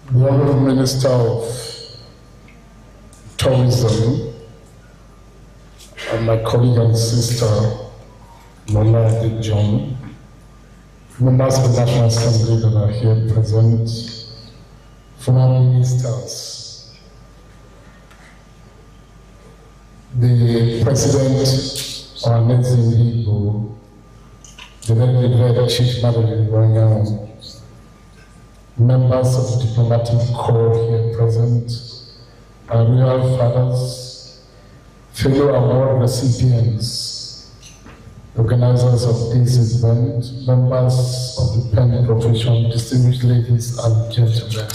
the Honourable Minister of Tourism, and my colleague and sister, Lola John, members of the National Assembly that are here present, former ministers, the President, our Nelson Igbo, the then Chief Madam Royal, members of the diplomatic corps here present, our royal fathers, fellow award recipients, organizers of this event, members of the pen profession, distinguished ladies and gentlemen.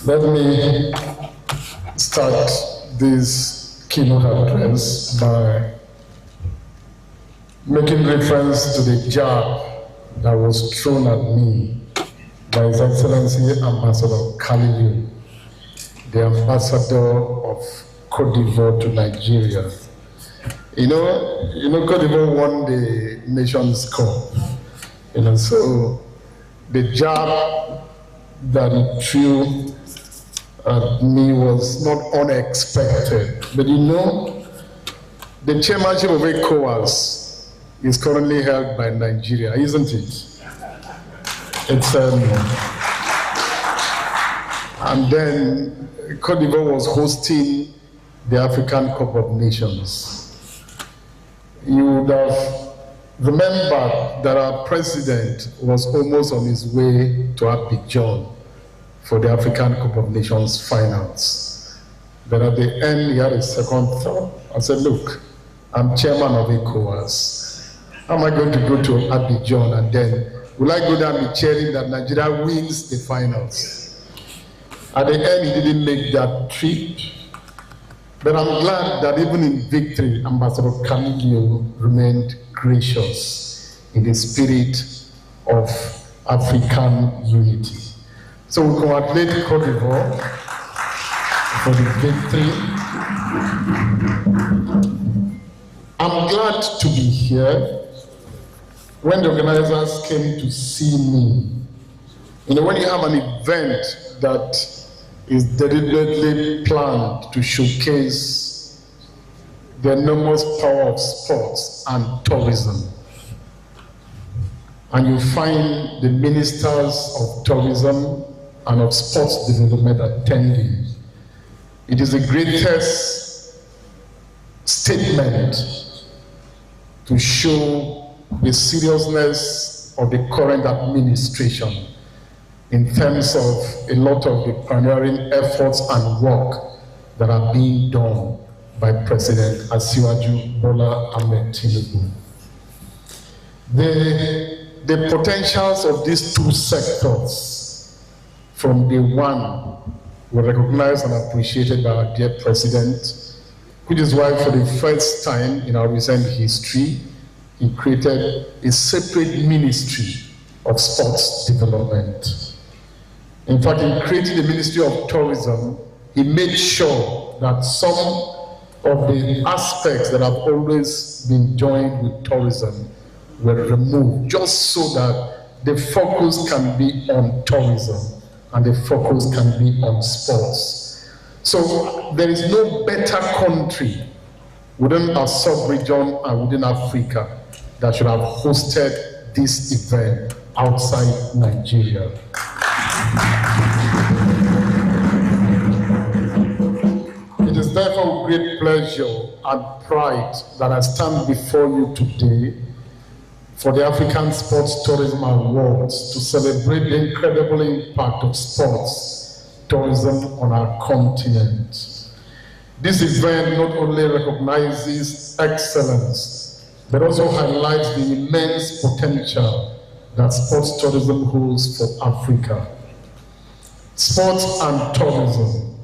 Let me start this keynote address by making reference to the jab that was thrown at me by His Excellency Ambassador Khalil, the ambassador of Côte d'Ivoire to Nigeria. You know, Côte d'Ivoire won the Nations Cup. So the jab that he threw at me was not unexpected. But the chairmanship of ECOWAS is currently held by Nigeria, isn't it? It's and then Côte d'Ivoire was hosting the African Cup of Nations. You would have remembered that our president was almost on his way to Abidjan for the African Cup of Nations finals. But at the end, he had a second thought. I said, look, I'm chairman of ECOWAS. How am I going to go to Abidjan and then will I go down and be cheering that Nigeria wins the finals? At the end, he didn't make that trip. But I'm glad that even in victory, Ambassador Khalil remained gracious in the spirit of African unity. So we congratulate Côte d'Ivoire for the victory. I'm glad to be here. When the organizers came to see me, when you have an event that is deliberately planned to showcase the enormous power of sports and tourism, and you find the ministers of tourism and of sports development attending, it is the greatest statement to show the seriousness of the current administration in terms of a lot of the pioneering efforts and work that are being done by President Asiwaju Bola Ahmed Tinubu. The potentials of these two sectors from day one were recognized and appreciated by our dear President, which is why for the first time in our recent history, he created a separate ministry of sports development. In fact, in creating the Ministry of Tourism, he made sure that some of the aspects that have always been joined with tourism were removed, just so that the focus can be on tourism and the focus can be on sports. So there is no better country within our sub-region and within Africa that should have hosted this event outside Nigeria. It is therefore with great pleasure and pride that I stand before you today for the African Sports Tourism Awards to celebrate the incredible impact of sports tourism on our continent. This event not only recognizes excellence, but also highlights the immense potential that sports tourism holds for Africa. Sports and tourism,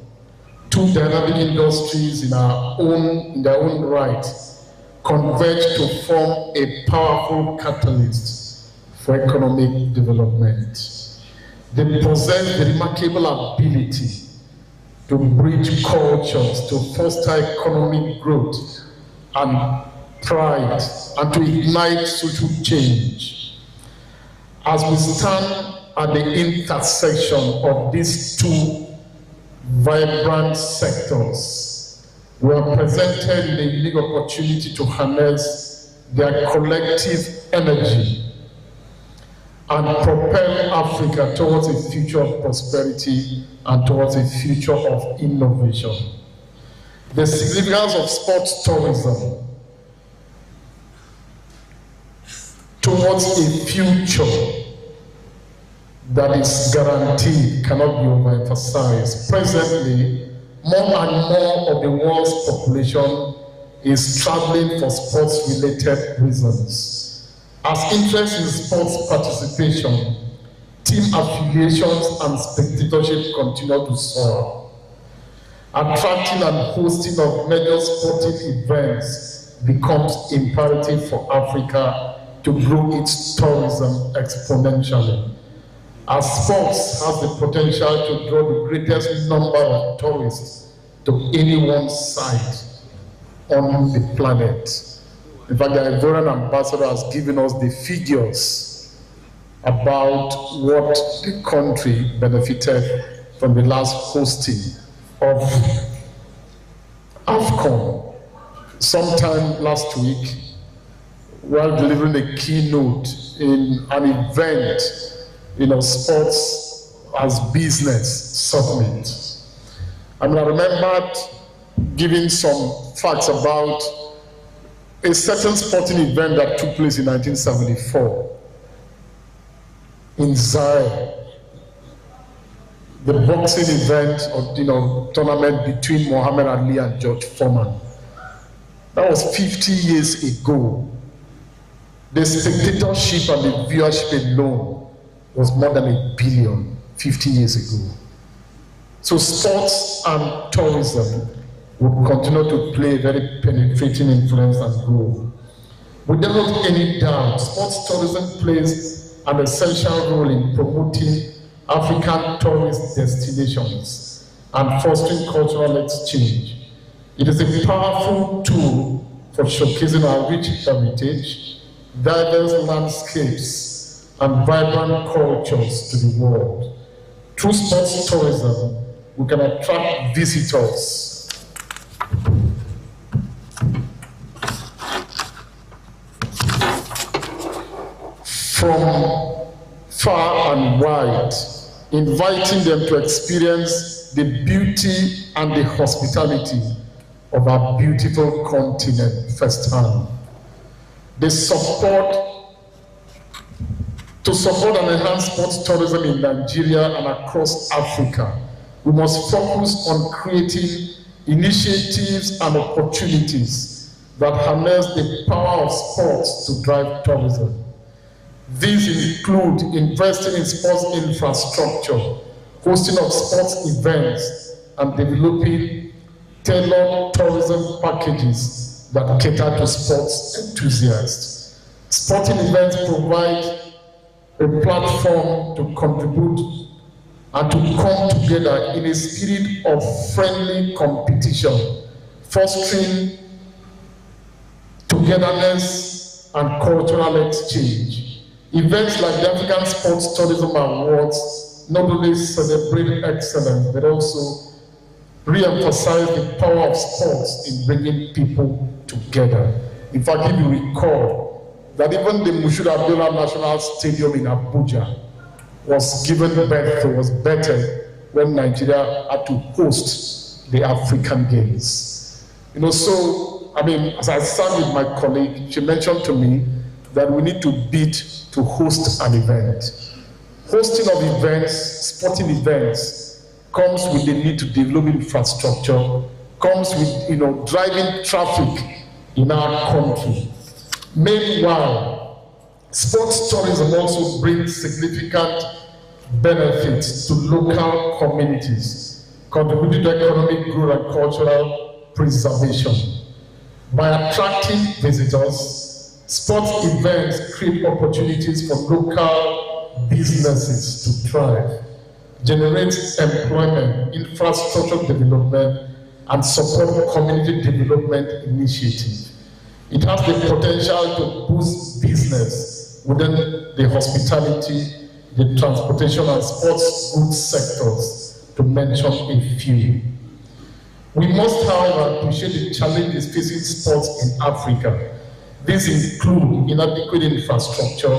two dynamic industries in their own right, converge to form a powerful catalyst for economic development. They possess the remarkable ability to bridge cultures, to foster economic growth and pride, and to ignite social change. As we stand at the intersection of these two vibrant sectors, we are presented with a unique opportunity to harness their collective energy and propel Africa towards a future of prosperity and towards a future of innovation. The significance of sports tourism towards a future that is guaranteed cannot be overemphasized. Presently, more and more of the world's population is traveling for sports-related reasons. As interest in sports participation, team affiliations, and spectatorship continue to soar. Attracting and hosting of major sporting events becomes imperative for Africa to grow its tourism exponentially. As sports has the potential to draw the greatest number of tourists to anyone's site on the planet. In fact, the Ivorian ambassador has given us the figures about what the country benefited from the last hosting of AFCON. Sometime last week, while delivering a keynote in an event, sports as business summit. I remembered giving some facts about a certain sporting event that took place in 1974 in Zaire. The boxing event or tournament between Muhammad Ali and George Foreman. That was 50 years ago. The spectatorship and the viewership alone was more than 1 billion 50 years ago. So sports and tourism will continue to play a very penetrating influence and role. Without any doubt, sports tourism plays an essential role in promoting African tourist destinations and fostering cultural exchange. It is a powerful tool for showcasing our rich heritage, diverse landscapes, and vibrant cultures to the world. Through sports tourism, we can attract visitors from far and wide, inviting them to experience the beauty and the hospitality of our beautiful continent firsthand. To support and enhance sports tourism in Nigeria and across Africa, we must focus on creating initiatives and opportunities that harness the power of sports to drive tourism. These include investing in sports infrastructure, hosting of sports events, and developing tailored tourism packages that cater to sports enthusiasts. Sporting events provide a platform to contribute and to come together in a spirit of friendly competition, fostering togetherness and cultural exchange. Events like the African Sports Tourism Awards not only celebrate excellence, but also re-emphasize the power of sports in bringing people together. In fact, if you recall, that even the Mushood Abdullah National Stadium in Abuja was given birth to, was better when Nigeria had to host the African Games. As I sat with my colleague, she mentioned to me that we need to bid to host an event. Hosting of events, sporting events, comes with the need to develop infrastructure, comes with driving traffic in our country. Meanwhile, sports tourism also brings significant benefits to local communities, contributing to economic growth and cultural preservation. By attracting visitors, sports events create opportunities for local businesses to thrive, generate employment, infrastructure development, and support community development initiatives. It has the potential to boost business within the hospitality, the transportation and sports goods sectors, to mention a few. We must, however, appreciate the challenges facing sports in Africa. These include inadequate infrastructure,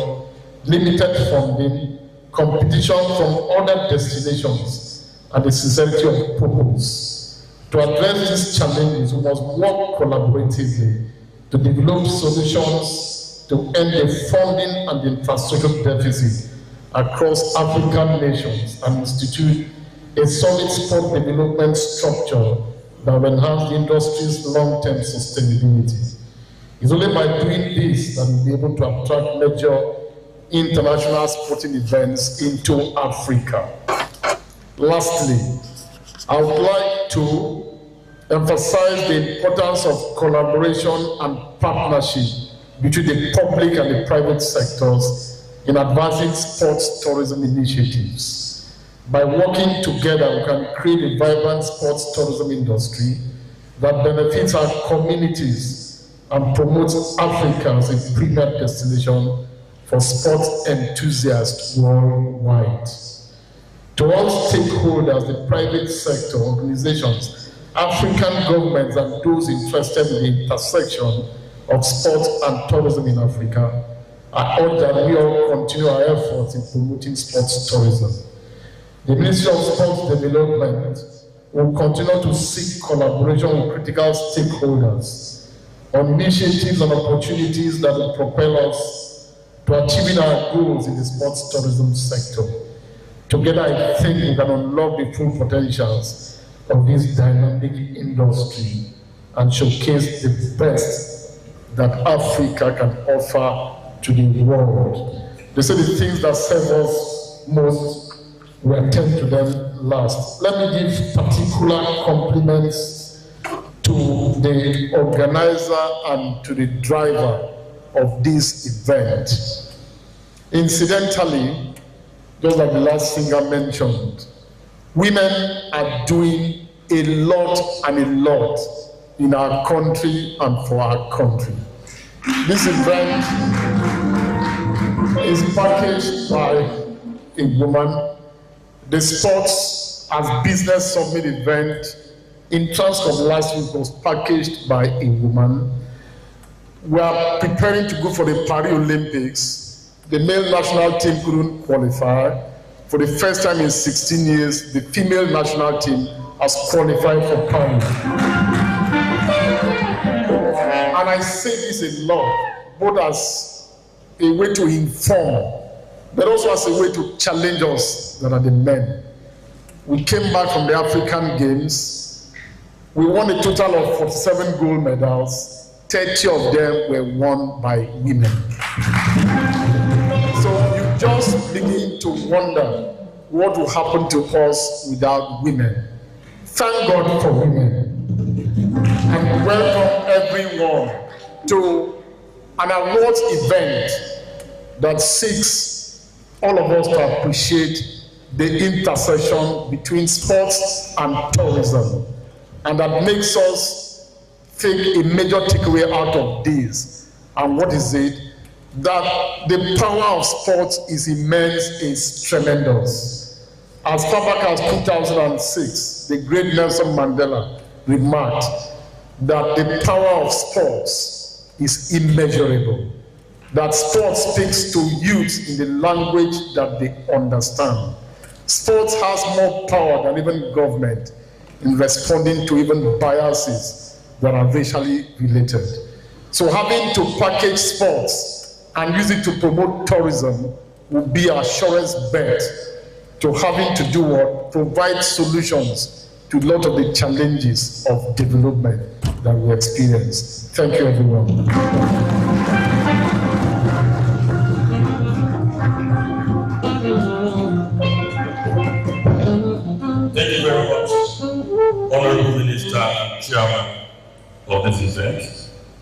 limited funding, competition from other destinations, and the sincerity of purpose. To address these challenges, we must work collaboratively to develop solutions to end the funding and the infrastructure deficit across African nations and institute a solid sport development structure that will enhance the industry's long-term sustainability. It's only by doing this that we'll be able to attract major international sporting events into Africa. Lastly, I would like to emphasize the importance of collaboration and partnership between the public and the private sectors in advancing sports tourism initiatives. By working together, we can create a vibrant sports tourism industry that benefits our communities and promotes Africa as a premier destination for sports enthusiasts worldwide. To all stakeholders, the private sector, organizations, African governments, and those interested in the intersection of sports and tourism in Africa, I urge that we all continue our efforts in promoting sports tourism. The Ministry of Sports Development will continue to seek collaboration with critical stakeholders on initiatives and opportunities that will propel us to achieving our goals in the sports tourism sector. Together, I think we can unlock the full potentials of this dynamic industry and showcase the best that Africa can offer to the world. They say the things that serve us most, we attend to them last. Let me give particular compliments to the organizer and to the driver of this event. Incidentally, just like the last singer mentioned, women are doing a lot and a lot in our country and for our country. This event is packaged by a woman. The Sports as Business Summit event in Transcorp last week was packaged by a woman. We are preparing to go for the Paris Olympics. The male national team couldn't qualify. For the first time in 16 years, the female national team has qualified for Paris. And I say this a lot, both as a way to inform, but also as a way to challenge us that are the men. We came back from the African Games. We won a total of 47 gold medals. 30 of them were won by women. So you just begin to wonder what will happen to us without women. Thank God for women. And welcome everyone to an awards event that seeks all of us to appreciate the intersection between sports and tourism, and that makes us take a major takeaway out of this. And what is it? That the power of sports is immense, is tremendous. As far back as 2006, the great Nelson Mandela remarked that the power of sports is immeasurable. That sports speaks to youth in the language that they understand. Sports has more power than even government in responding to even biases that are racially related. So having to package sports and use it to promote tourism will be our surest bet to having to do what? Provide solutions to a lot of the challenges of development that we experience. Thank you, everyone. Thank you very much, Honorable Minister and Chairman of this event.